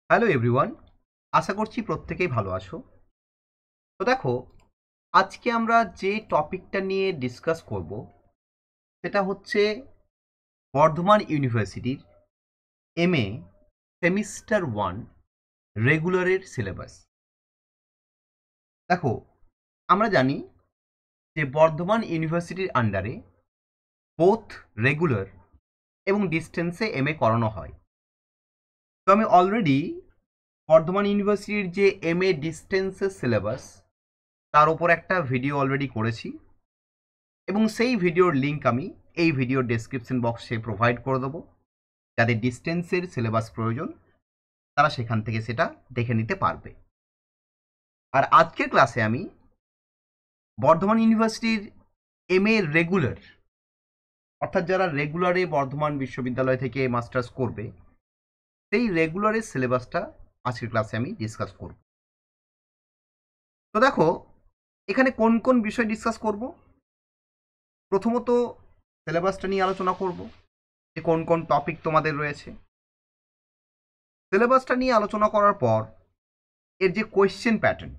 Hello everyone, আশা করছি প্রত্যেকেই ভালো আছো। তো দেখো, আজকে আমরা যে টপিকটা নিয়ে ডিসকাস করব সেটা হচ্ছে বর্ধমান ইউনিভার্সিটির এমএ সেমিস্টার 1 রেগুলারের সিলেবাস। দেখো, আমরা জানি যে বর্ধমান ইউনিভার্সিটির আন্ডারে বোথ রেগুলার এবং ডিস্টেন্সে এমএ করানো হয়। তো আমি অলরেডি বর্ধমান ইউনিভার্সিটির যে এমএ ডিস্টেন্সের সিলেবাস তার উপর একটা ভিডিও অলরেডি করেছি এবং সেই ভিডিওর লিঙ্ক আমি এই ভিডিওর ডেসক্রিপশন বক্সে প্রোভাইড করে দেবো। যাদের ডিস্টেন্সের সিলেবাস প্রয়োজন তারা সেখান থেকে সেটা দেখে নিতে পারবে। আর আজকের ক্লাসে আমি বর্ধমান ইউনিভার্সিটির এমএ রেগুলার, অর্থাৎ যারা রেগুলারে বর্ধমান বিশ্ববিদ্যালয় থেকে মাস্টার্স করবে সেই রেগুলারের সিলেবাসটা আজকের ক্লাসে আমি ডিসকাস করব। তো দেখো, এখানে কোন কোন বিষয় ডিসকাস করব। প্রথমত সিলেবাসটা নিয়ে আলোচনা করব যে কোন কোন টপিক তোমাদের রয়েছে। সিলেবাসটা নিয়ে আলোচনা করার পর এর যে কোয়েশ্চেন প্যাটার্ন,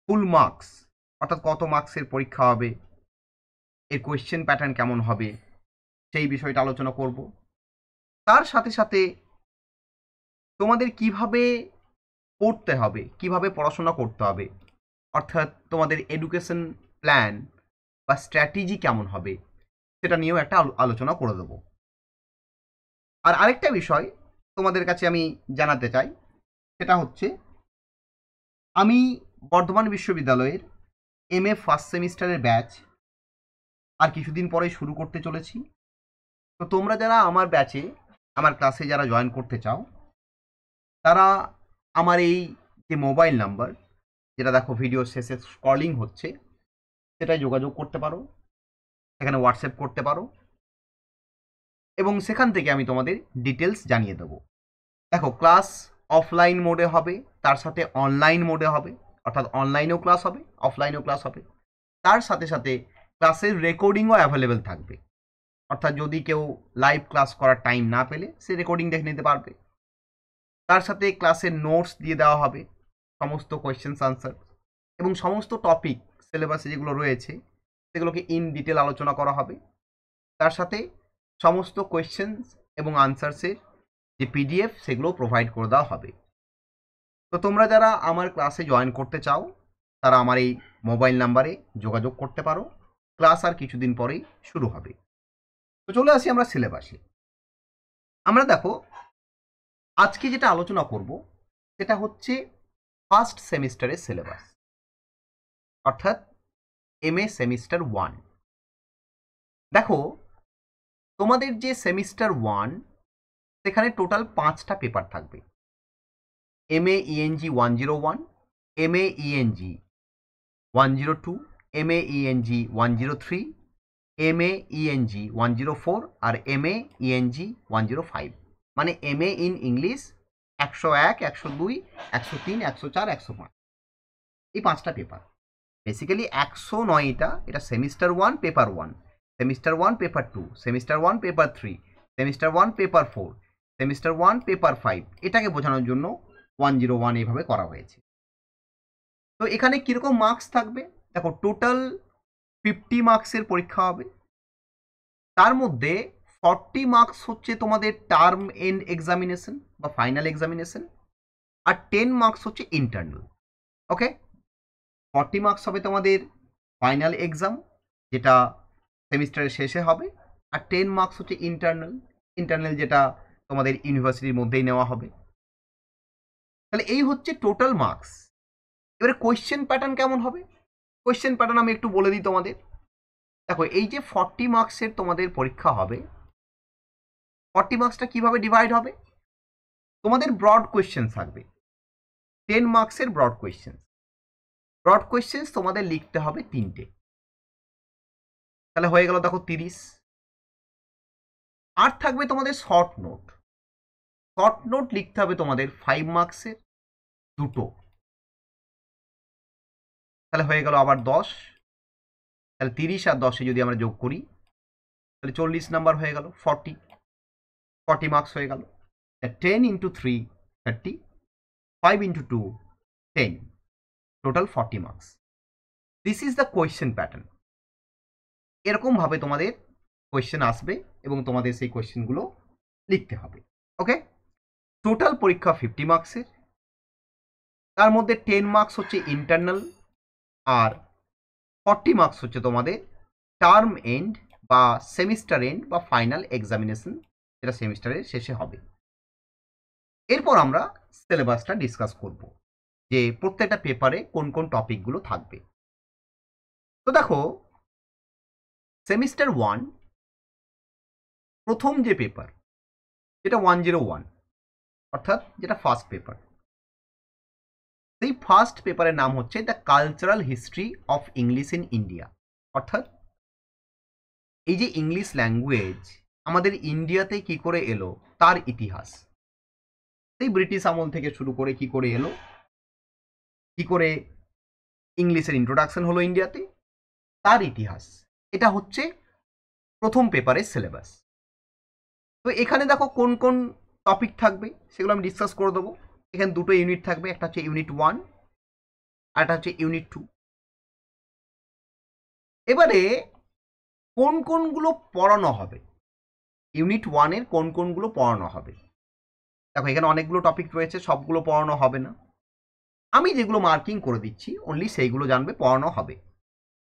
ফুল মার্কস অর্থাৎ কত মার্কসের পরীক্ষা হবে, এর কোয়েশ্চেন প্যাটার্ন কেমন হবে সেই বিষয়টা আলোচনা করব। তার সাথে সাথে তোমাদের কিভাবে পড়তে হবে, কিভাবে পড়াশোনা করতে হবে, অর্থাৎ তোমাদের এডুকেশন প্ল্যান বা স্ট্র্যাটেজি কেমন হবে সেটা নিয়েও একটা আলোচনা করে দেবো। আর আরেকটা বিষয় তোমাদের কাছে আমি জানাতে চাই, সেটা হচ্ছে আমি বর্ধমান বিশ্ববিদ্যালয়ের এমএ ফার্স্ট সেমিস্টারের ব্যাচ আর কিছুদিন পরেই শুরু করতে চলেছি। তো তোমরা যারা আমার ব্যাচে, আমার ক্লাসে যারা জয়েন করতে চাও, তারা আমার এই যে মোবাইল নাম্বার, যেটা দেখো ভিডিও শেষে স্ক্রলিং হচ্ছে, সেটাই যোগাযোগ করতে পারো, সেখানে হোয়াটসঅ্যাপ করতে পারো এবং সেখান থেকে আমি তোমাদের ডিটেলস জানিয়ে দেবো। দেখো, ক্লাস অফলাইন মোডে হবে, তার সাথে অনলাইন মোডে হবে, অর্থাৎ অনলাইনেও ক্লাস হবে, অফলাইনেও ক্লাস হবে। তার সাথে সাথে ক্লাসের রেকর্ডিংও অ্যাভেলেবেল থাকবে, অর্থাৎ যদি কেউ লাইভ ক্লাস করার টাইম না পেলে সে রেকর্ডিং দেখে নিতে পারবে। তার সাথে ক্লাসের নোটস দিয়ে দেওয়া হবে, সমস্ত কোয়েশ্চেন্স আনসার এবং সমস্ত টপিক সিলেবাসে যেগুলো রয়েছে সেগুলোকে ইন ডিটেল আলোচনা করা হবে। তার সাথে সমস্ত কোয়েশ্চেন্স এবং আনসার্সের যে পিডিএফ সেগুলো প্রোভাইড করে দেওয়া হবে। তো তোমরা যারা আমার ক্লাসে জয়েন করতে চাও তারা আমার এই মোবাইল নাম্বারে যোগাযোগ করতে পারো। ক্লাস আর কিছুদিন পরেই শুরু হবে। তো চলে আসি আমরা সিলেবাসে। আমরা দেখো, আজকে যেটা আলোচনা করব সেটা হচ্ছে ফার্স্ট সেমিস্টারের সিলেবাস, অর্থাৎ এমএ সেমিস্টার 1। দেখো, তোমাদের যে সেমিস্টার 1 সেখানে টোটাল 5টা পেপার থাকবে। MA ENG 101, MA ENG 102, MA ENG 103, MA ENG 104 আর এমএ ইএনজি 105। মানে এমএ ইন ইংলিশ 101, 102, 103, 104, 105, এই 5টা পেপার। বেসিক্যালি 109 এটা semester 1 paper 1, semester 1 paper 2, semester 1 paper 3, semester 1 paper 4, semester 1 paper 5, এটাকে বোঝানোর জন্য 101 এইভাবে করা হয়েছে। তো এখানে কীরকম মার্কস থাকবে, দেখো টোটাল 50 মার্কসের পরীক্ষা হবে। তার মধ্যে 40 মার্কস হচ্ছে তোমাদের টার্ম এন্ড এক্সামিনেশন বা ফাইনাল এক্সামিনেশন, আর 10 মার্কস হচ্ছে ইন্টারনাল। ওকে, 40 মার্কস হবে তোমাদের ফাইনাল এক্সাম, যেটা সেমিস্টারের শেষে হবে, আর 10 মার্কস হচ্ছে ইন্টারনাল, ইন্টারনাল যেটা তোমাদের ইউনিভার্সিটির মধ্যেই নেওয়া হবে। তাহলে এই হচ্ছে টোটাল মার্কস। এবারে কোয়েশ্চেন প্যাটার্ন কেমন হবে, কোয়েশ্চেন প্যাটার্ন আমি একটু বলে দিই তোমাদের। দেখো, এই যে 40 মার্কসের তোমাদের পরীক্ষা হবে, 40 মার্কসটা কীভাবে ডিভাইড হবে, তোমাদের ব্রড কোয়েশ্চেন থাকবে, 10 মার্কসের ব্রড কোয়েশ্চেন। ব্রড কোয়েশ্চেন্স তোমাদের লিখতে হবে 3টে, তাহলে হয়ে গেল দেখো 30। আর থাকবে তোমাদের শর্ট নোট, শর্ট নোট লিখতে হবে তোমাদের 5 মার্কসের 2টো, তাহলে হয়ে গেল আবার 10। তাহলে 30 আর 10-এ যদি আমরা যোগ করি তাহলে 40 নাম্বার হয়ে গেল, 40 মার্কস হয়ে গেল। 10 into 3 30, 5 into 2, 10, total 40 marks. This is the question pattern. এরকমভাবে তোমাদের কোয়েশ্চেন আসবে এবং তোমাদের সেই কোয়েশ্চেনগুলো লিখতে হবে। ওকে, টোটাল পরীক্ষা 50 মার্কসের, তার মধ্যে 10 মার্কস হচ্ছে ইন্টারনাল আর 40 মার্কস হচ্ছে তোমাদের টার্ম এন্ড বা সেমিস্টার এন্ড বা ফাইনাল এক্সামিনেশন, যেটা সেমিস্টারের শেষে হবে। এরপর আমরা সিলেবাসটা ডিসকাস করব যে প্রত্যেকটা পেপারে কোন কোন টপিকগুলো থাকবে। তো দেখো, সেমিস্টার 1 প্রথম যে পেপার, যেটা 101, অর্থাৎ যেটা ফার্স্ট পেপার, সেই ফার্স্ট পেপারের নাম হচ্ছে the cultural history of English in India. অর্থাৎ এই যে ইংলিশ ল্যাঙ্গুয়েজ আমাদের ইন্ডিয়াতে কি করে এলো তার ইতিহাস, সেই ব্রিটিশ আমল থেকে শুরু করে কি করে এলো, কি করে ইংলিশের ইন্ট্রোডাকশন হলো ইন্ডিয়াতে, তার ইতিহাস। এটা হচ্ছে প্রথম পেপারের সিলেবাস। তো এখানে দেখো কোন কোন টপিক থাকবে সেগুলো আমি ডিসকাস করে দেবো। এখানে দুটো ইউনিট থাকবে, একটা হচ্ছে ইউনিট 1 আর একটা হচ্ছে ইউনিট 2। এবারে কোন কোনগুলো পড়ানো হবে, ইউনিট 1-এর কোন কোনগুলো পড়ানো হবে। দেখো এখানে অনেকগুলো টপিক রয়েছে, সবগুলো পড়ানো হবে না, আমি যেগুলো মার্কিং করে দিচ্ছি অনলি সেইগুলো জানবে পড়ানো হবে,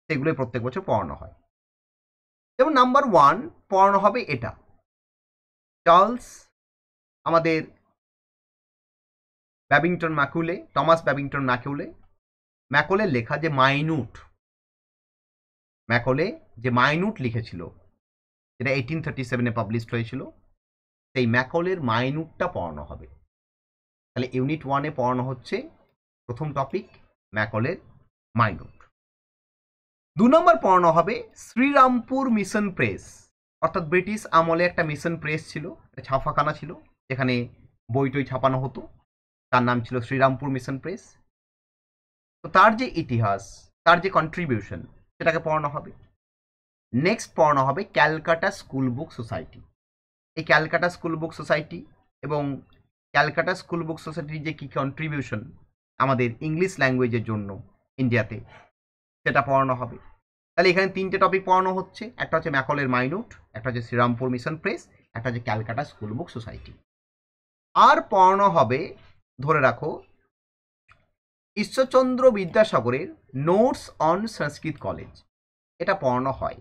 সেগুলোই প্রত্যেক বছর পড়ানো হয়। যেমন নাম্বার 1 পড়ানো হবে এটা, চার্লস আমাদের ব্যাবিংটন ম্যাকুলে, টমাস ব্যাবিংটন ম্যাকলের লেখা যে মাইনুট, ম্যাকলে যে মাইনুট লিখেছিল, যেটা 1837-এ পাবলিশড হয়েছিল, সেই ম্যাকলের মাইনুটটা পড়ানো হবে। তাহলে ইউনিট 1-এ পড়ানো হচ্ছে প্রথম টপিক ম্যাকলের মাইনুট। 2 নম্বর পড়ানো হবে শ্রীরামপুর মিশন প্রেস, অর্থাৎ ব্রিটিশ আমলে একটা মিশন প্রেস ছিল, একটা ছাপাখানা ছিল যেখানে বই টই ছাপানো হতো, তার নাম ছিল শ্রীরামপুর মিশন প্রেস। তো তার যে ইতিহাস, তার যে কন্ট্রিবিউশন, সেটাকে পড়ানো হবে। নেক্সট পড়ানো হবে ক্যালকাটা স্কুল বুক সোসাইটি। এই ক্যালকাটা স্কুল বুক সোসাইটি এবং ক্যালকাটা স্কুল বুক সোসাইটির যে কী কন্ট্রিবিউশন আমাদের ইংলিশ ল্যাঙ্গুয়েজের জন্য ইন্ডিয়াতে, সেটা পড়ানো হবে। তাহলে এখানে 3টে টপিক পড়ানো হচ্ছে, একটা হচ্ছে ম্যাকলের মাইনুট, একটা হচ্ছে শ্রীরামপুর মিশন প্রেস, একটা হচ্ছে ক্যালকাটা স্কুল বুক সোসাইটি। আর পড়ানো হবে, ধরে রাখো, ঈশ্বরচন্দ্র বিদ্যাসাগরের নোটস অন সংস্কৃত কলেজ। এটা পড়ানো হয়,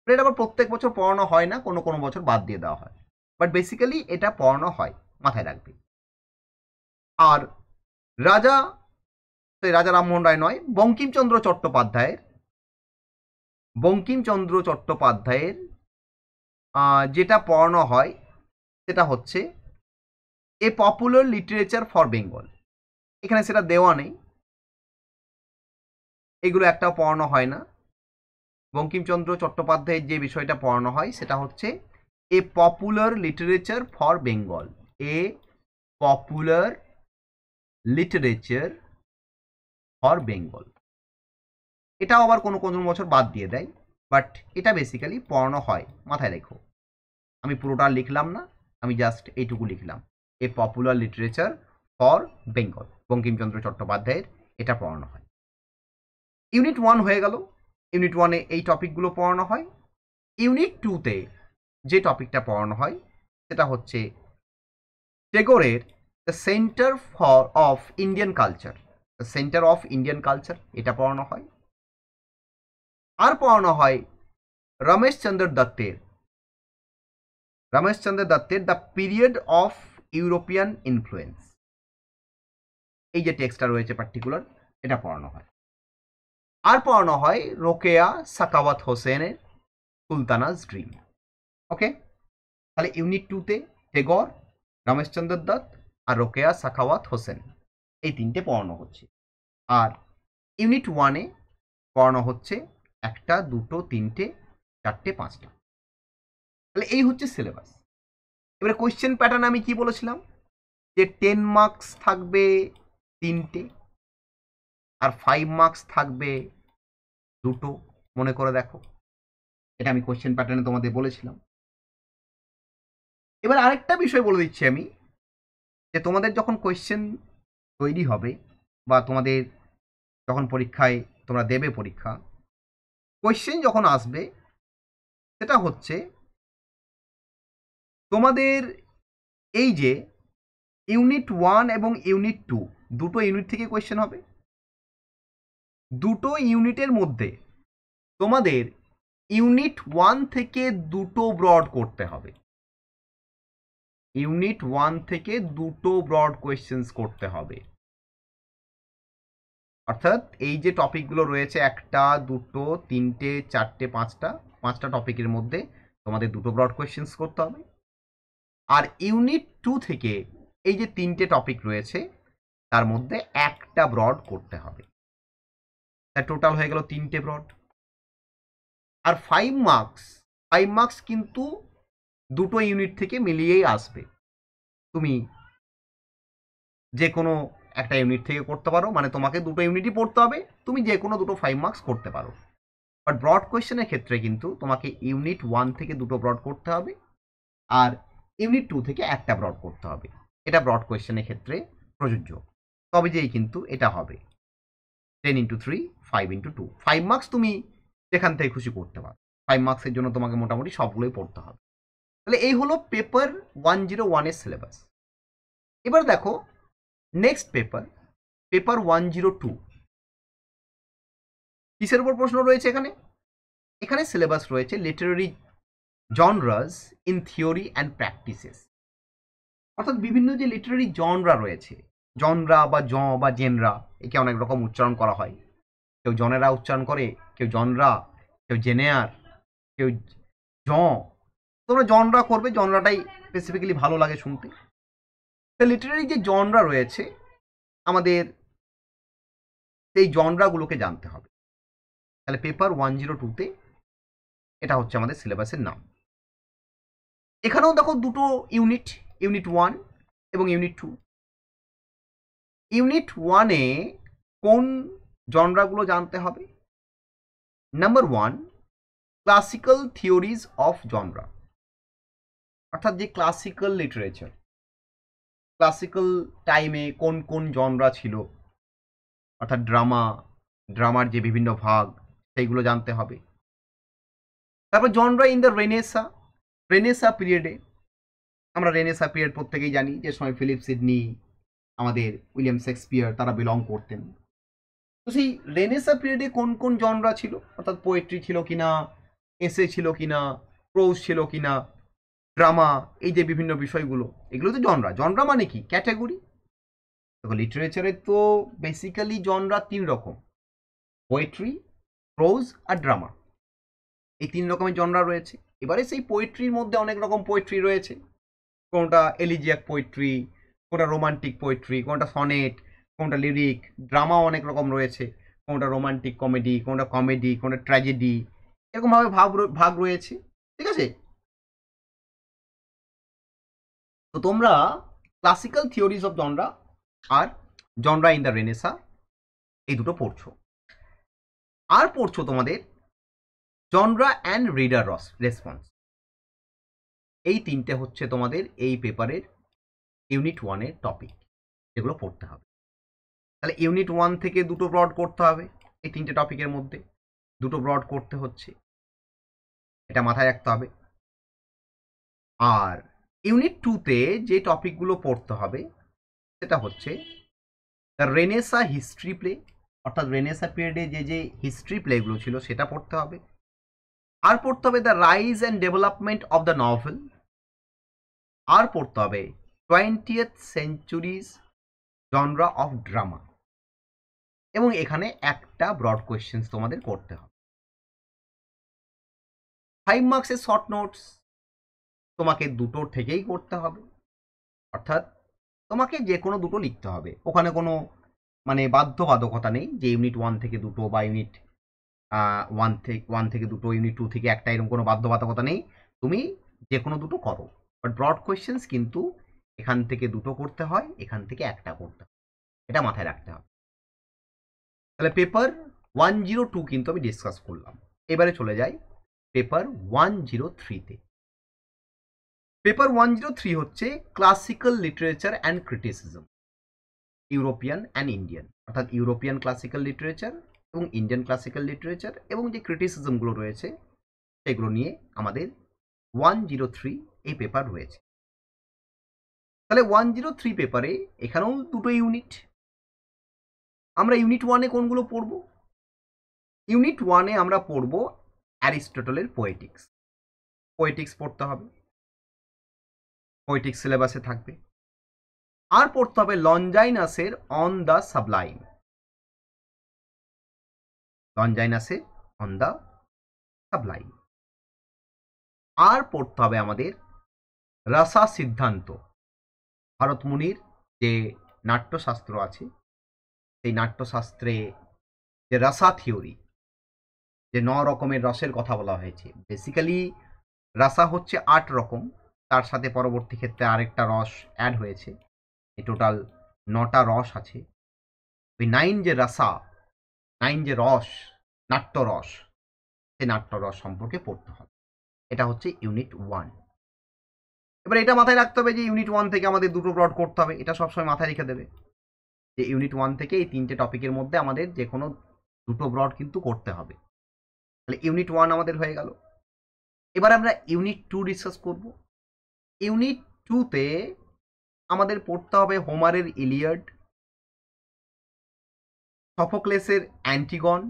এটা আবার প্রত্যেক বছর পড়ানো হয় না, কোনো কোনো বছর বাদ দিয়ে দেওয়া হয়, বাট বেসিক্যালি এটা পড়ানো হয়, মাথায় রাখবে। আর রাজা রামমোহন রায় নয়, বঙ্কিমচন্দ্র চট্টোপাধ্যায়ের যেটা পড়ানো হয় সেটা হচ্ছে a popular literature for Bengal. এখানে সেটা দেওয়া নেই, এগুলো একটাও পড়ানো হয় না। বঙ্কিমচন্দ্র চট্টোপাধ্যায়ের যে বিষয়টা পড়ানো হয় সেটা হচ্ছে a popular literature for Bengal, a popular literature for Bengal. এটাও আবার কোনো কোনো বছর বাদ দিয়ে দেয়, বাট এটা বেসিক্যালি পড়ানো হয়, মাথায় রেখো। আমি পুরোটা লিখলাম না, আমি জাস্ট এইটুকু লিখলাম, a popular literature for Bengal, Bankimchandra চট্টোপাধ্যায়ের এটা পড়ানো হয়। ইউনিট 1 হয়ে গেল, ইউনিট 1-এ এই টপিকগুলো পড়ানো হয়। ইউনিট 2-তে যে টপিকটা পড়ানো হয় সেটা হচ্ছে টেগোরের the centre of Indian culture, the centre of Indian culture, এটা পড়ানো হয়। আর পড়ানো হয় রমেশচন্দ্র দত্তের the period of European influence, এই যে টেক্সটটা রয়েছে পার্টিকুলার, এটা পড়ানো হয়। আর পড়ানো হয় রোকেয়া সাখাওয়াত হোসেনের সুলতানাস ড্রিম। ওকে, তাহলে ইউনিট 2-তে টেগর, রমেশচন্দ্র দত্ত আর রোকেয়া সাখাওয়াত হোসেন, এই 3টে পড়ানো হচ্ছে। আর ইউনিট 1-এ পড়ানো হচ্ছে 1টা 2টো 3টে 4টে 5টা। তাহলে এই হচ্ছে সিলেবাস। এবারে কোয়েশ্চেন প্যাটার্ন আমি কি বলেছিলাম, যে 10 মার্কস থাকবে 3টে আর 5 মার্কস থাকবে 2টো, মনে করে দেখো, এটা আমি কোয়েশ্চেন প্যাটার্নে তোমাদের বলেছিলাম। এবার আরেকটা বিষয় বলে দিচ্ছি আমি, যে তোমাদের যখন কোয়েশ্চেন তৈরি হবে বা তোমাদের যখন পরীক্ষায় তোমরা দেবে পরীক্ষা, কোয়েশ্চেন যখন আসবে সেটা হচ্ছে তোমাদের এই যে ইউনিট 1 এবং ইউনিট 2 দুটো ইউনিট থেকে কোয়েশ্চেন হবে। দুটো ইউনিটের মধ্যে তোমাদের ইউনিট 1 থেকে দুটো ব্রড করতে হবে। ইউনিট 1 থেকে দুটো ব্রড কোয়েশ্চেন্স করতে হবে। অর্থাৎ এই যে টপিকগুলো রয়েছে 1টা 2টো 3টে 4টে 5টা টপিকের মধ্যে তোমাদের দুটো ব্রড কোয়েশ্চেন্স করতে হবে। আর ইউনিট 2 থেকে এই যে 3টে টপিক রয়েছে তার মধ্যে একটা ব্রড করতে হবে। তার টোটাল হয়ে গেল 3টে ব্রড। আর 5 মার্কস কিন্তু দুটো ইউনিট থেকে মিলিয়েই আসবে। তুমি যে কোনো একটা ইউনিট থেকে করতে পারো, মানে তোমাকে দুটো ইউনিটই পড়তে হবে, তুমি যে কোনো দুটো 5 মার্কস করতে পারো। বাট ব্রড কোয়েশ্চেনের ক্ষেত্রে কিন্তু তোমাকে ইউনিট 1 থেকে দুটো ব্রড করতে হবে আর ইউনিট 2 থেকে একটা ব্রড করতে হবে। এটা ব্রড কোয়েশ্চেনের ক্ষেত্রে প্রযোজ্য। তবে যেই কিন্তু এটা হবে 10 × 3 5 × 2। 5 মার্কস তুমি যেখান থেকে খুশি করতে পারো। 5 মার্কসের জন্য তোমাকে মোটামুটি সবগুলোই পড়তে হবে। তাহলে এই হলো পেপার 101 এর সিলেবাস। এবার দেখো নেক্সট পেপার 102 কিসের উপর প্রশ্ন রয়েছে এখানে? এখানে সিলেবাস রয়েছে literary genres in theory and practices. অর্থাৎ বিভিন্ন যে লিটারেরি জনরা রয়েছে, জনরা বা জেনরা, একে অনেক রকম উচ্চারণ করা হয়। কেউ জনেরা উচ্চারণ করে, কেউ জনরা, কেউ জেনেয়ার, কেউ জ। তোমরা জনরা করবে, জনরাটাই স্পেসিফিক্যালি ভালো লাগে শুনতে। তো লিটারেরি যে জনরা রয়েছে আমাদের সেই জনরাগুলোকে জানতে হবে। তাহলে পেপার 102তে এটা হচ্ছে আমাদের সিলেবাসের নাম। এখানেও দেখো দুটো ইউনিট, ইউনিট 1 এবং ইউনিট 2। ইউনিট 1-এ কোন জনরাগুলো জানতে হবে? Number 1, classical theories of genre. অর্থাৎ যে ক্লাসিক্যাল লিটারেচার, ক্লাসিক্যাল টাইমে কোন কোন জনরা ছিল, অর্থাৎ ড্রামার যে বিভিন্ন ভাগ সেইগুলো জানতে হবে। তারপর জনরা ইন দ্য রেনেসা পিরিয়ডে। আমরা রেনেসা পিরিয়ড প্রত্যেকেই জানি যে সময় ফিলিপ সিডনি, আমাদের উইলিয়াম শেক্সপিয়ার তারা বিলং করতেন। তো সেই রেনেসা পিরিয়ডে কোন কোন জনরা ছিল, অর্থাৎ পোয়েট্রি ছিল কিনা, এসে ছিল কিনা, প্রোজ ছিল কিনা, ড্রামা, এই যে বিভিন্ন বিষয়গুলো, এগুলো তো জনরা মানে কি? ক্যাটাগরি। দেখো লিটারেচারে তো বেসিক্যালি জনরা 3 রকম, পোয়েট্রি, প্রোজ আর ড্রামা। এই 3 রকমের জনরা রয়েছে। এবারে সেই পোয়েট্রির মধ্যে অনেক রকম পোয়েট্রি রয়েছে। কোনটা এলিজিয়াক পোয়েট্রি, কোনটা রোমান্টিক পোয়েট্রি, কোনটা সনেট, কোনটা লিরিক। ড্রামা অনেক রকম রয়েছে, কোনটা রোমান্টিক কমেডি, কোনটা ট্র্যাজেডি, এরকমভাবে ভাগ রয়েছে। ঠিক আছে? তো তোমরা ক্লাসিক্যাল থিওরিজ অফ জনরা আর জনরা ইন দ্য রেনেসা এই দুটো পড়ছো। আর পড়ছো তোমাদের জনরা অ্যান্ড রিডার রেসপন্স। এই 3টে হচ্ছে তোমাদের এই পেপারের ইউনিট 1-এর টপিক, যেগুলো পড়তে হবে। তাহলে ইউনিট 1 থেকে দুটো ব্রড করতে হবে, এই 3টে টপিকের মধ্যে দুটো ব্রড করতে হচ্ছে, এটা মাথায় রাখতে হবে। আর ইউনিট 2-তে যে টপিকগুলো পড়তে হবে সেটা হচ্ছে দ্য রেনেসা হিস্ট্রি প্লে, অর্থাৎ রেনেসা পিরিয়ডে যে হিস্ট্রি প্লেগুলো ছিল সেটা পড়তে হবে। আর পড়তে হবে the rise and development of the novel. আর পড়তে হবে 20th centuries genre of drama. এবং এখানে একটা ব্রড কোয়েশ্চেন্স তোমাদের করতে হবে। 5 মার্কসের শর্ট নোটস তোমাকে দুটো থেকেই করতে হবে, অর্থাৎ তোমাকে যে কোনো দুটো লিখতে হবে। ওখানে কোনো মানে বাধ্যবাধকতা নেই যে ইউনিট 1 থেকে দুটো বা ইউনিট 1 থেকে দুটো, ইউনিট 2 থেকে একটা, এরকম কোনো বাধ্যবাধকতা নেই। তুমি যে কোনো দুটো করো, বাট ব্রড কোয়েশ্চেন্স কিন্তু এখান থেকে দুটো করতে হয়, এখান থেকে একটা করতে হয়, এটা মাথায় রাখতে হবে। তাহলে পেপার 102 কিন্তু আমি ডিসকাস করলাম। এবারে চলে যাই পেপার 103-তে। পেপার 103 হচ্ছে classical literature and criticism, European and Indian, অর্থাৎ ইউরোপিয়ান ক্লাসিক্যাল লিটারেচার এবং ইন্ডিয়ান ক্লাসিক্যাল লিটারেচার এবং যে ক্রিটিসিজমগুলো রয়েছে সেগুলো নিয়ে আমাদের 103 এই পেপার রয়েছে। তাহলে 103 পেপারে এখানেও দুটো ইউনিট। আমরা ইউনিট 1-এ কোনগুলো পড়ব? ইউনিট 1-এ আমরা পড়ব অ্যারিস্টটলের পোয়েটিক্স। পোয়েটিক্স পড়তে হবে, পোয়েটিক্স সিলেবাসে থাকবে। আর পড়তে হবে লনজাইনাসের অন দ্য সাবলাইম, লনজাইনাসের অন দ্য সাবলাইম। আর পড়তে হবে আমাদের রসা সিদ্ধান্ত, ভরতমুনির যে নাট্যশাস্ত্র আছে সেই নাট্যশাস্ত্রে যে রসা থিওরি, যে 9 রকমের রসের কথা বলা হয়েছে। বেসিক্যালি রসা হচ্ছে 8 রকম, তার সাথে পরবর্তী ক্ষেত্রে আরেকটা রস অ্যাড হয়েছে, এই টোটাল 9টা রস আছে। ওই 9 যে রসা, 9 যে রস, নাট্যরস, সেই নাট্যরস সম্পর্কে পড়তে হবে। এটা হচ্ছে ইউনিট 1। এবার এটা মাথায় রাখতে হবে যে ইউনিট 1 থেকে আমাদের দুটো ব্রড করতে হবে, এটা সবসময় মাথায় রেখে দেবে যে ইউনিট 1 থেকে এই 3টে টপিকের মধ্যে আমাদের যে কোনো দুটো ব্রড কিন্তু করতে হবে। তাহলে ইউনিট 1 আমাদের হয়ে গেল। এবার আমরা ইউনিট 2 ডিসকাস করব। ইউনিট 2-তে আমাদের পড়তে হবে হোমারের ইলিয়াড, সফোক্লেসের অ্যান্টিগন,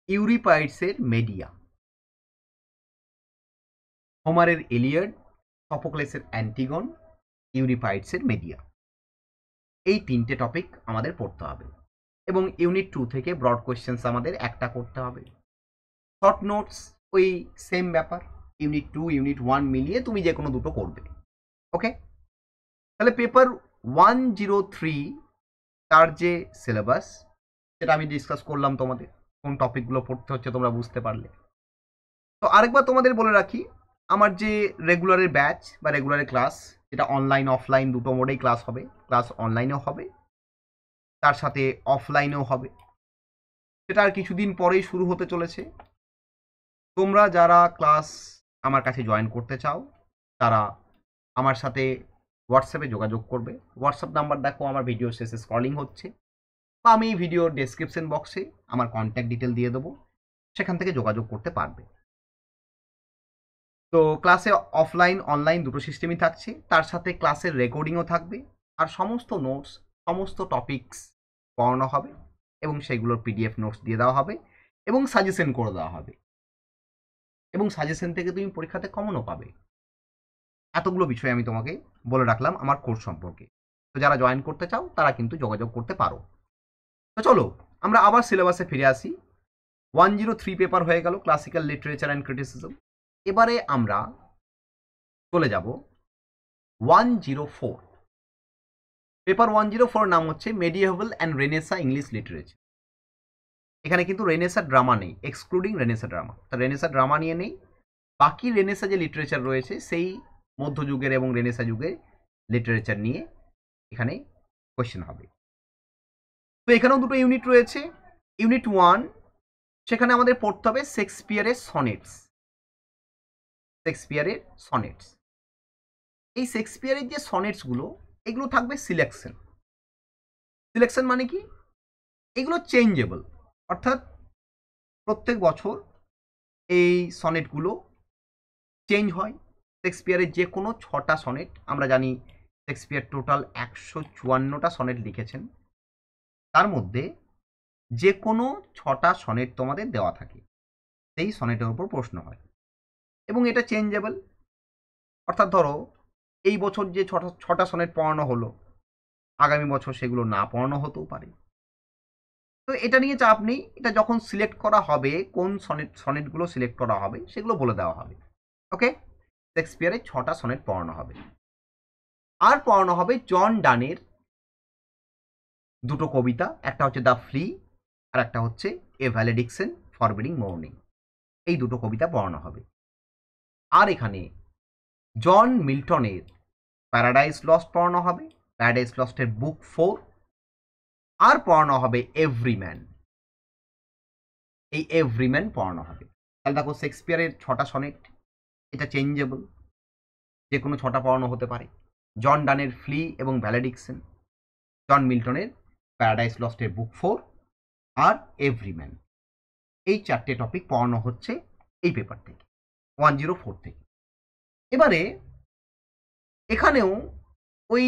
ইউরিপাইডসের মেডিয়া। হোমারের ইলিয়াড, সফোক্লেসের অ্যান্টিগন, ইউরিপাইডসের মেডিয়া, এই 3টে টপিক আমাদের পড়তে হবে। এবং ইউনিট 2 থেকে ব্রড কোয়েশ্চেন্স আমাদের একটা করতে হবে। শর্ট নোটস ওই সেম ব্যাপার, ইউনিট 2 ইউনিট 1 মিলিয়ে তুমি যে কোনো দুটো করবে। ওকে, তাহলে পেপার 103 তার যে সিলেবাস সেটা আমি ডিসকাস করলাম, তোমাদের কোন টপিকগুলো পড়তে হচ্ছে তোমরা বুঝতে পারলে। তো আরেকবার তোমাদের বলে রাখি, আমার যে রেগুলারের ব্যাচ বা রেগুলারের ক্লাস, যেটা অনলাইন অফলাইন দুটো মোডেই ক্লাস হবে, ক্লাস অনলাইনেও হবে তার সাথে অফলাইনেও হবে, সেটা আর কিছুদিন পরেই শুরু হতে চলেছে। তোমরা যারা ক্লাস আমার কাছে জয়েন করতে চাও তারা আমার সাথে হোয়াটসঅ্যাপে যোগাযোগ করবে। হোয়াটসঅ্যাপ নাম্বার দেখো আমার ভিডিও শেষে স্ক্রলিং হচ্ছে, বা আমি ভিডিওর ডেসক্রিপশন বক্সে আমার কন্ট্যাক্ট ডিটেল দিয়ে দেবো, সেখান থেকে যোগাযোগ করতে পারবে। তো ক্লাসে অফলাইন অনলাইন দুটো সিস্টেমই থাকছে, তার সাথে ক্লাসের রেকর্ডিংও থাকবে, আর সমস্ত নোটস সমস্ত টপিকস পড়ানো হবে এবং সেগুলোর পিডিএফ নোটস দিয়ে দেওয়া হবে এবং সাজেশন করে দেওয়া হবে, এবং সাজেশন থেকে তুমি পরীক্ষাতে কমনও পাবে। এতগুলো বিষয় আমি তোমাকে বলে রাখলাম আমার কোর্স সম্পর্কে। তো যারা জয়েন করতে চাও তারা কিন্তু যোগাযোগ করতে পারো। তো চলো আমরা আবার সিলেবাসে ফিরে আসি। 103 পেপার হয়ে গেল ক্লাসিক্যাল লিটারেচার অ্যান্ড ক্রিটিসিজম। এবারে আমরা চলে যাব 104। পেপার 104 নাম হচ্ছে মেডিয়েভাল অ্যান্ড রেনেসা ইংলিশ লিটারেচার। এখানে কিন্তু রেনেসা ড্রামা নেই, এক্সক্লুডিং রেনেসা ড্রামা। তা রেনেসা ড্রামা নিয়ে নেই, বাকি রেনেসা যে লিটারেচার রয়েছে সেই মধ্যযুগের এবং রেনেসা যুগের লিটারেচার নিয়ে এখানে কোয়েশ্চেন হবে। তো এখানেও দুটো ইউনিট রয়েছে। ইউনিট 1, সেখানে আমাদের পড়তে হবে শেক্সপিয়ারের সনেটস। শেক্সপিয়ারের সনেটস, এই শেক্সপিয়ারের যে সনেটসগুলো এগুলো থাকবে সিলেকশন। সিলেকশন মানে কি? এগুলো চেঞ্জেবল, অর্থাৎ প্রত্যেক বছর এই সনেটগুলো চেঞ্জ হয়। শেক্সপিয়ারের যে কোনো 6টা সনেট, আমরা জানি শেক্সপিয়ার টোটাল 154টা সনেট লিখেছেন, তার মধ্যে যে কোনো 6টা সনেট তোমাদের দেওয়া থাকে, সেই সনেটের উপর প্রশ্ন হয় এবং এটা চেঞ্জেবল। অর্থাৎ ধরো এই বছর যে 6টা সনেট পড়ানো হলো, আগামী বছর সেগুলো না পড়ানো হতেও পারে। তো এটা নিয়ে চাপ নেই, এটা যখন সিলেক্ট করা হবে কোন সনেটগুলো সিলেক্ট করা হবে সেগুলো বলে দেওয়া হবে। ওকে, শেক্সপিয়ারের 6টা সনেট পড়ানো হবে। আর পড়ানো হবে জন ডানের দুটো কবিতা, একটা হচ্ছে দ্য ফ্লি আর একটা হচ্ছে এ ভ্যালেডিকশন ফরবিডিং মর্নিং। এই দুটো কবিতা পড়ানো হবে। আর এখানে জন মিল্টনের প্যারাডাইস লস্ট পড়ানো হবে, প্যারাডাইস লস্টের বুক 4। আর পড়ানো হবে এভরিম্যান, এই এভরিম্যান পড়ানো হবে। তাহলে দেখো শেক্সপিয়ারের 6টা সনেট, এটা চেঞ্জেবল। যে কোনো 6টা পড়ানো হতে পারে। জন ডানের ফ্লি এবং ভ্যালেডিকশন, জন মিল্টনের প্যারাডাইস লস্টের বুক 4 আর এভরিম্যান, এই 4টে টপিক পড়ানো হচ্ছে এই পেপার থেকে 104 থেকে। এবারে এখানেও ওই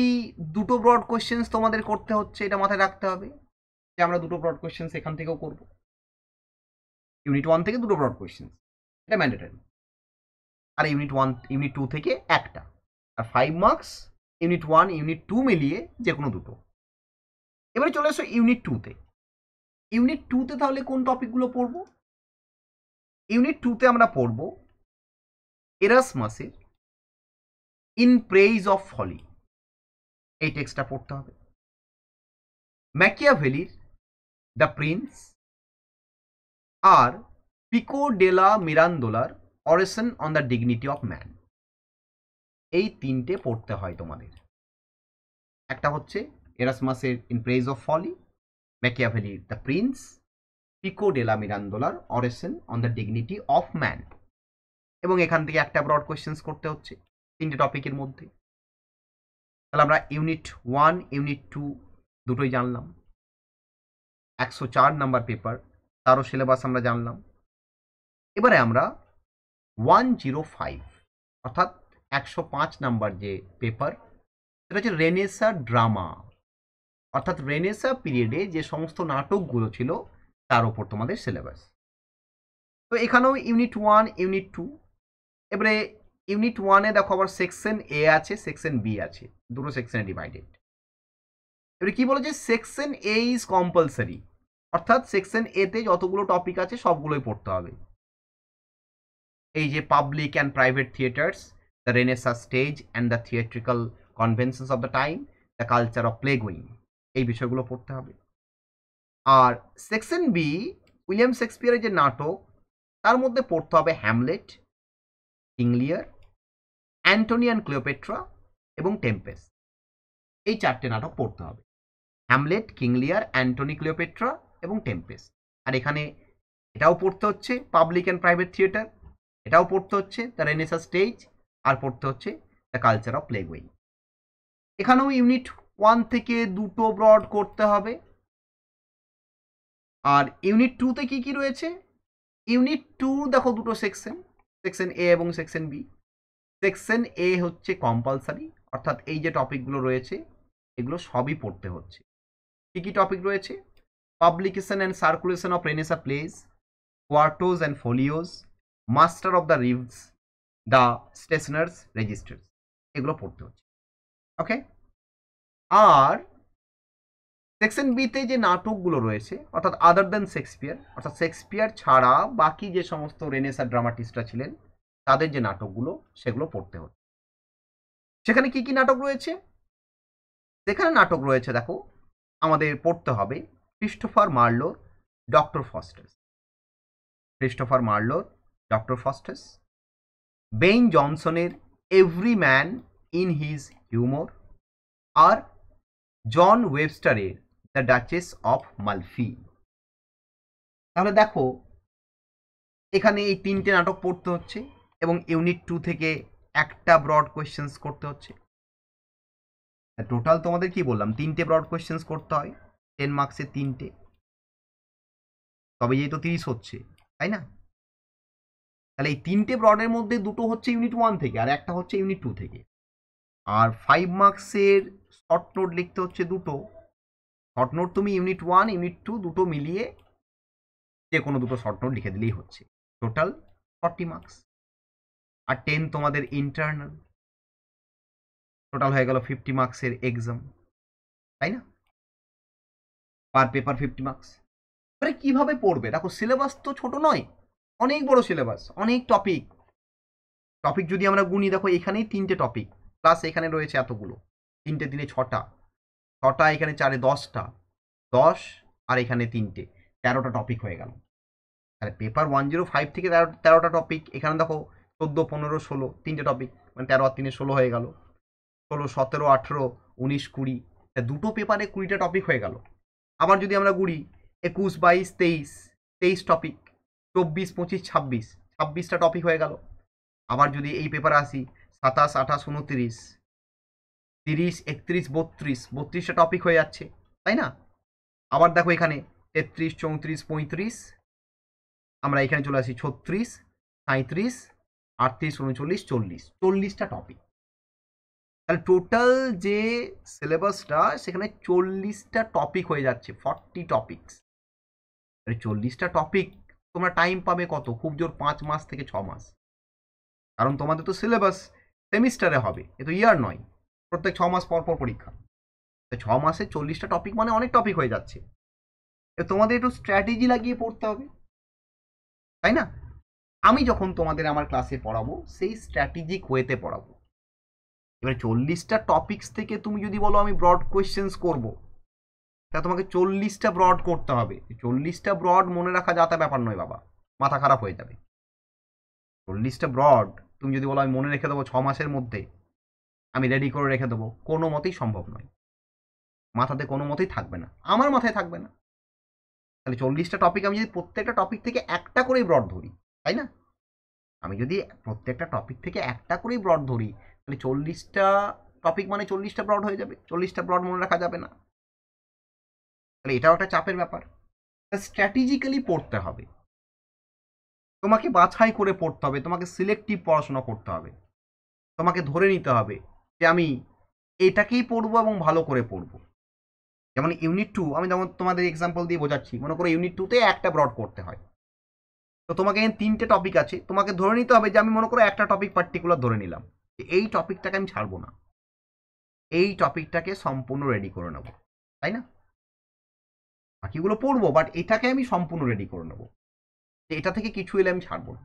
দুটো ব্রড কোয়েশ্চেন্স তোমাদের করতে হচ্ছে, এটা মাথায় রাখতে হবে যে আমরা দুটো ব্রড কোয়েশ্চেন্স এখান থেকেও করব। ইউনিট 1 থেকে দুটো ব্রড কোয়েশ্চেন্স, এটা ম্যান্ডেটরি। আর ইউনিট 2 থেকে একটা, আর 5 মার্কস ইউনিট 1 ইউনিট 2 মিলিয়ে যে কোনো দুটো। এবারে চলে আসো ইউনিট 2তে। ইউনিট 2তে তাহলে কোন টপিকগুলো পড়ব? ইউনিট 2তে আমরা পড়ব এরাসমাসের ইন প্রেইজ অফ ফলি, এই টেক্সটটা পড়তে হবে। ম্যাকিয়াভেলির দ্য প্রিন্স আর পিকো ডেলা মিরান্দোলার oration on the dignity of man, এই তিনটে পড়তে হয় তোমাদের। একটা হচ্ছে এরাসমাসের ইন প্রেইজ অফ ফলি, ম্যাকিয়াভেলির দ্য প্রিন্স, পিকো ডেলা মিরান্দোলার oration on the dignity of man, এবং এখান থেকে একটা ব্রড কোয়েশ্চেন্স করতে হচ্ছে তিনটে টপিকের মধ্যে। তাহলে আমরা ইউনিট 1 ইউনিট 2 দুটোই জানলাম। 104 নাম্বার পেপার, তারও সিলেবাস আমরা জানলাম। এবারে আমরা 105 অর্থাৎ 105 নাম্বার যে পেপার, সেটা হচ্ছে রেনেসাঁ ড্রামা, অর্থাৎ রেনেসাঁ পিরিয়ডে যে সমস্ত নাটকগুলো ছিল তার ওপর তোমাদের সিলেবাস। তো এখানেও ইউনিট 1 ইউনিট 2। এবারে ইউনিট 1-এ দেখো আবার সেকশন এ আছে, সেকশন বি আছে, দুটো সেকশনে ডিভাইডেড। এবারে কি বলেছে, সেকশন এ ইজ কম্পালসারি, অর্থাৎ সেকশন এতে যতগুলো টপিক আছে সবগুলোই পড়তে হবে। এই যে public and private theatres, the renaissance stage and the theatrical conventions of the time, the culture of play going, এই বিষয়গুলো পড়তে হবে। আর সেকশন বি উইলিয়াম শেক্সপিয়ারের যে নাটক, তার মধ্যে পড়তে হবে হ্যামলেট, কিং লিয়ার, অ্যান্টনি অ্যান্ড ক্লিওপেট্রা এবং টেম্পেস্ট, এই 4টে নাটক পড়তে হবে। হ্যামলেট, কিং লিয়ার, অ্যান্টনি, ক্লিওপেট্রা এবং টেম্পেস্ট। আর এখানে এটাও পড়তে হচ্ছে পাবলিক অ্যান্ড প্রাইভেট থিয়েটার, এটাও পড়তে হচ্ছে দ্য রেনেসাঁ স্টেজ, আর পড়তে হচ্ছে the culture of play going. এখানেও ইউনিট 1 থেকে দুটো ব্রড করতে হবে। আর ইউনিট 2তে কি কি রয়েছে? ইউনিট 2 দেখো দুটো সেকশন, সেকশন এ এবং সেকশন বি। সেকশন এ হচ্ছে কম্পালসারি, অর্থাৎ এই যে টপিকগুলো রয়েছে এগুলো সবই পড়তে হচ্ছে। কি কি টপিক রয়েছে? Publication and circulation of renaissance plays, quartos and folios, master of the revels, the stationers registers, এগুলো পড়তে হচ্ছে। ওকে। আর সেকশন বিতে যে নাটকগুলো রয়েছে, অর্থাৎ আদার দ্যান শেক্সপিয়ার, অর্থাৎ শেক্সপিয়ার ছাড়া বাকি যে সমস্ত রেনেসাঁ ড্রামাটিস্টরা ছিলেন তাদের যে নাটকগুলো সেগুলো পড়তে হচ্ছে। সেখানে কি কি নাটক রয়েছে? সেখানে নাটক রয়েছে দেখো, আমাদের পড়তে হবে ক্রিস্টোফার মার্লোর ডক্টর ফস্টাস, ক্রিস্টোফার মার্লোর ডক্টর ফস্টাস, বেইন জনসনের every man in his humour, আর জন ওয়েবস্টারের দ্য ডাচেস অফ মালফি। তাহলে দেখো এখানে এই 3টে নাটক পড়তে হচ্ছে এবং ইউনিট 2 থেকে একটা ব্রড কোয়েশ্চেন্স করতে হচ্ছে। টোটাল তোমাদের কি বললাম, 3টে ব্রড কোয়েশ্চেন্স করতে হয়, 10 মার্কসের 3টে, তবে যেহেতু 30 হচ্ছে, তাই না? তাহলে এই 3টে ব্রডের মধ্যে দুটো হচ্ছে ইউনিট 1 থেকে আর একটা হচ্ছে ইউনিট 2 থেকে। আর 5 মার্কসের শর্ট নোট লিখতে হচ্ছে দুটো। শর্ট নোট তুমি ইউনিট 1 ইউনিট 2 দুটো মিলিয়ে যে কোনো দুটো শর্ট নোট লিখে দিলেই হচ্ছে। টোটাল 40 মার্কস, আর 10 তোমাদের ইন্টারনাল, টোটাল হয়ে গেল 50 মার্কসের এক্সাম, তাই না? Per paper 50 marks. এবারে কিভাবে পড়বে? দেখো সিলেবাস তো ছোট নয়, অনেক বড় সিলেবাস, অনেক টপিক। টপিক যদি আমরা গুনি, দেখো এখানেই 3টে টপিক, প্লাস এখানে রয়েছে এতগুলো, 3টে 3-এ 6টা, 6টা এখানে 4-এ 10টা, 10 আর এখানে 3টে, 13টা টপিক হয়ে গেল। তাহলে পেপার 105 থেকে 13টা টপিক, এখানে দেখো 14, 15, 16, 3টে টপিক, মানে 13 আর 3-এ 16 হয়ে গেল, 16, 17, 18, 19, 20, দুটো পেপারে 20টা টপিক হয়ে গেল। আবার যদি আমরা গুড়ি 21, 22, 23 টপিক, 24, 25, 26, 26টা টপিক হয়ে গেল। আবার যদি এই পেপারে আসি 27, 28, 29, 30, 31, 32, 32টা টপিক হয়ে যাচ্ছে, তাই না? আবার দেখো এখানে 33, 34, 35, আমরা এখানে চলে আসি 36, 37, 38, 39, 40, 40টা টপিক। তাহলে টোটাল যে সিলেবাসটা সেখানে 40টা টপিক হয়ে যাচ্ছে, 40 টপিকস। 40টা টপিক তোমরা টাইম পাবে কত? খুব জোর 5 মাস থেকে 6 মাস। কারণ তোমাদের তো সিলেবাস সেমিস্টারে হবে, এ তো ইয়ার নয়, প্রত্যেক 6 মাস পর পর পরীক্ষা। 6 মাসে 40টা টপিক মানে অনেক টপিক হয়ে যাচ্ছে। তোমাদের একটু স্ট্র্যাটেজি লাগিয়ে পড়তে হবে, তাই না? আমি যখন তোমাদের আমার ক্লাসে পড়াবো সেই স্ট্র্যাটেজিক ওয়েতে পড়াবো। এবার 40টা টপিকস থেকে তুমি যদি বলো আমি ব্রড কোয়েশ্চেন্স করবো, তা তোমাকে 40টা ব্রড করতে হবে। 40টা ব্রড মনে রাখা যাতা ব্যাপার নয় বাবা, মাথা খারাপ হয়ে যাবে। 40টা ব্রড তুমি যদি বলো আমি মনে রেখে দেবো 6 মাসের মধ্যে, আমি রেডি করে রেখে দেবো, কোনো মতেই সম্ভব নয়। মাথাতে কোনো মতেই থাকবে না, আমার মাথায় থাকবে না। তাহলে 40টা টপিক আমি যদি প্রত্যেকটা টপিক থেকে একটা করেই ব্রড ধরি, তাই না? আমি যদি প্রত্যেকটা টপিক থেকে একটা করেই ব্রড ধরি, তাহলে 40টা টপিক মানে 40টা ব্রড হয়ে যাবে, 40টা ব্রড মনে রাখা যাবে না। তাহলে এটাও একটা চাপের ব্যাপার। স্ট্র্যাটেজিক্যালি পড়তে হবে, তোমাকে বাছাই করে পড়তে হবে, তোমাকে সিলেক্টিভ পড়াশোনা করতে হবে, তোমাকে ধরে নিতে হবে যে আমি এটাকেই পড়বো এবং ভালো করে পড়বো। যেমন ইউনিট 2, আমি যেমন তোমাদের এক্সাম্পল দিয়ে বোঝাচ্ছি, মনে করো ইউনিট 2তে একটা ব্রড করতে হয়, তো তোমাকে এখানে 3টে টপিক আছে, তোমাকে ধরে নিতে হবে যে আমি মনে করো একটা টপিক পার্টিকুলার ধরে নিলাম, এই টপিকটাকে আমি ছাড়বো না, এই টপিকটাকে সম্পূর্ণ রেডি করে নেবো, তাই না? বাকিগুলো পড়বো, বাট এটাকে আমি সম্পূর্ণ রেডি করে নেবো, যে এটা থেকে কিছু এলে আমি ছাড়বো না।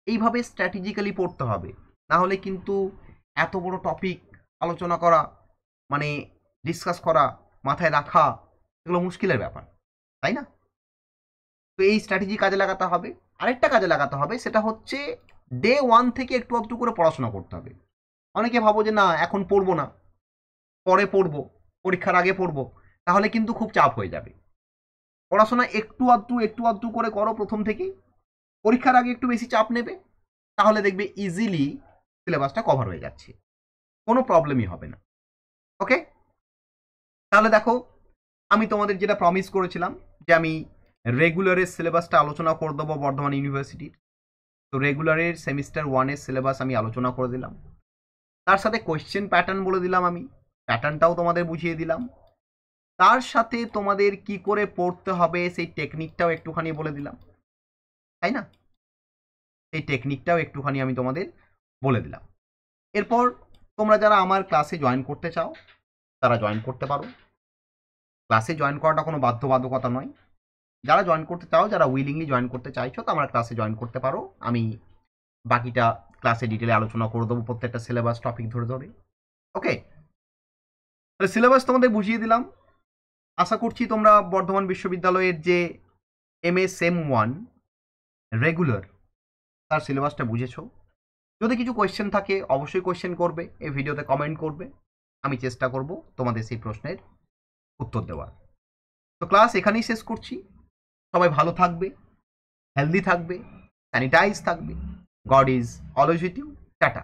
এইভাবে স্ট্র্যাটেজিক্যালি পড়তে হবে, না হলে কিন্তু এত বড় টপিক আলোচনা করা মানে ডিসকাস করা, মাথায় রাখা, এগুলো মুশকিলের ব্যাপার, তাই না? তো এই স্ট্র্যাটেজি কাজে লাগাতে হবে। আরেকটা কাজে লাগাতে হবে, সেটা হচ্ছে ডে 1 থেকে একটু একটু করে পড়াশোনা করতে হবে। অনেকে ভাবো যে না এখন পড়বো না, পরে পড়বো, পরীক্ষার আগে পড়বো, তাহলে কিন্তু খুব চাপ হয়ে যাবে। পড়াশোনা একটু আধটু করে করো প্রথম থেকেই, পরীক্ষার আগে একটু বেশি চাপ নেবে, তাহলে দেখবে ইজিলি সিলেবাসটা কভার হয়ে যাচ্ছে, কোনো প্রবলেমই হবে না। ওকে, তাহলে দেখো আমি তোমাদের যেটা প্রমিস করেছিলাম যে আমি রেগুলারের সিলেবাসটা আলোচনা করে দেবো বর্ধমান ইউনিভার্সিটির। তো রেগুলারের সেমিস্টার 1-এর সিলেবাস আমি আলোচনা করে দিলাম, তার সাথে কোয়েশ্চেন প্যাটার্ন বলে দিলাম, আমি প্যাটার্নটাও তোমাদের বুঝিয়ে দিলাম, তার সাথে তোমাদের কি করে পড়তে হবে সেই টেকনিকটাও একটুখানি বলে দিলাম, তাই না? এই টেকনিকটাও একটুখানি আমি তোমাদের বলে দিলাম। এরপর তোমরা যারা আমার ক্লাসে জয়েন করতে চাও তারা জয়েন করতে পারো। ক্লাসে জয়েন করাটা কোনো বাধ্যবাধকতা নয়, যারা জয়েন করতে চাও, যারা উইলিংলি জয়েন করতে চাইছো, তো আমার ক্লাসে জয়েন করতে পারো। আমি বাকিটা ক্লাসে ডিটেলে আলোচনা করে দেবো প্রত্যেকটা সিলেবাস টপিক ধরে ধরে। ওকে, তাহলে সিলেবাস তোমাদের বুঝিয়ে দিলাম। আশা করছি তোমরা বর্ধমান বিশ্ববিদ্যালয়ের যে MSM1 রেগুলার তার সিলেবাসটা বুঝেছো। যদি কিছু কোয়েশ্চেন থাকে অবশ্যই কোয়েশ্চেন করবে, এই ভিডিওতে কমেন্ট করবে, আমি চেষ্টা করব তোমাদের সেই প্রশ্নের উত্তর দেওয়ার। তো ক্লাস এখানেই শেষ করছি। সবাই ভালো থাকবে, হেলদি থাকবে, স্যানিটাইজ থাকবে। God is always with you. Tata.